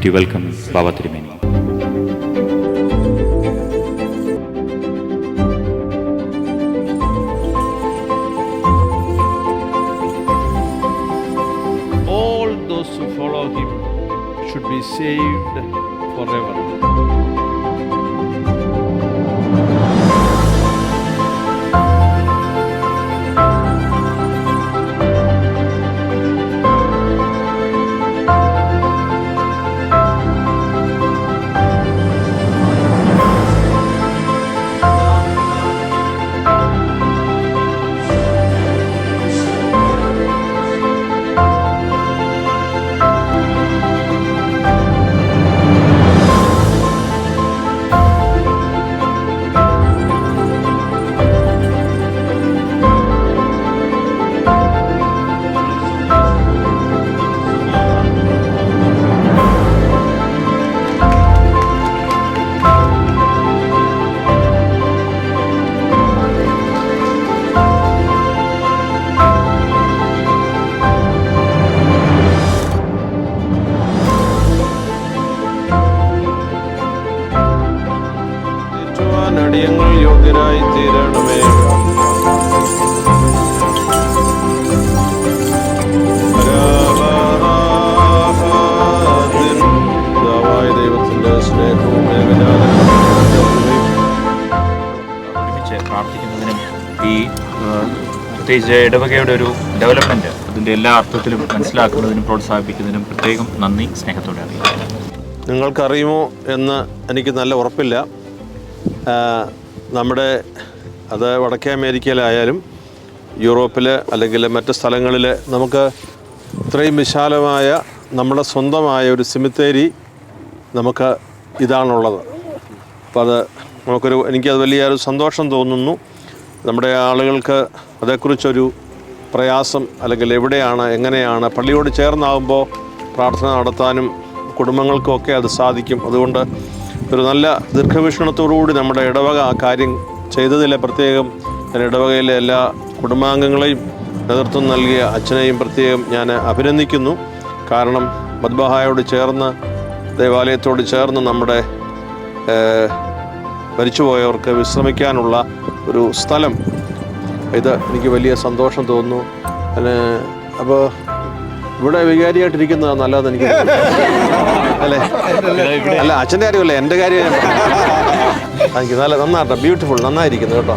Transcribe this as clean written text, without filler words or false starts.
hearty welcome, Baba Tirumeni. All those who follow him should be saved forever. അടിയങ്ങൾ യോഗ്യരായി തീരണമേ. ദൈവത്തിന്റെ സ്നേഹവും ഒരുമിച്ച് പ്രാർത്ഥിക്കുന്നതിനും ഈ പ്രത്യേകിച്ച് ഇടവകയുടെ ഒരു ഡെവലപ്മെന്റ് അതിൻ്റെ എല്ലാ അർത്ഥത്തിലും മനസ്സിലാക്കുന്നതിനും പ്രോത്സാഹിപ്പിക്കുന്നതിനും പ്രത്യേകം നന്ദി സ്നേഹത്തോടെ അറിയിക്കുന്നു. നിങ്ങൾക്കറിയുമോ എന്ന് എനിക്ക് നല്ല ഉറപ്പില്ല. നമ്മുടെ അത് വടക്കേ അമേരിക്കയിലായാലും യൂറോപ്പിൽ അല്ലെങ്കിൽ മറ്റ് സ്ഥലങ്ങളിൽ നമുക്ക് ഇത്രയും വിശാലമായ നമ്മുടെ സ്വന്തമായ ഒരു സെമിത്തേരി നമുക്ക് ഇതാണുള്ളത്. അപ്പോൾ അത് എനിക്കത് വലിയൊരു സന്തോഷം തോന്നുന്നു. നമ്മുടെ ആളുകൾക്ക് അതേക്കുറിച്ചൊരു പ്രയാസം അല്ലെങ്കിൽ എവിടെയാണ് എങ്ങനെയാണ് പള്ളിയോട് ചേർന്നാകുമ്പോൾ പ്രാർത്ഥന നടത്താനും കുടുംബങ്ങൾക്കൊക്കെ അത് സാധിക്കും. അതുകൊണ്ട് ഒരു നല്ല ദീർഘവീക്ഷണത്തോടുകൂടി നമ്മുടെ ഇടവക ആ കാര്യം ചെയ്തതിലെ പ്രത്യേകം ഞാൻ ഇടവകയിലെ എല്ലാ കുടുംബാംഗങ്ങളെയും നേതൃത്വം നൽകിയ അച്ഛനെയും പ്രത്യേകം ഞാൻ അഭിനന്ദിക്കുന്നു. കാരണം മദ്ബഹായോട് ചേർന്ന് ദേവാലയത്തോട് ചേർന്ന് നമ്മുടെ മരിച്ചുപോയവർക്ക് വിശ്രമിക്കാനുള്ള ഒരു സ്ഥലം ഇത് എനിക്ക് വലിയ സന്തോഷം തോന്നുന്നു. അപ്പോൾ ഇവിടെ വികാരിയായിട്ടിരിക്കുന്നത് നല്ലതെന്ന് എനിക്ക് അല്ലേ? അല്ല, അച്ഛൻ്റെ കാര്യമല്ല, എൻ്റെ കാര്യം എനിക്ക് നന്നായിട്ട് ബ്യൂട്ടിഫുൾ നന്നായിരിക്കുന്നു കേട്ടോ.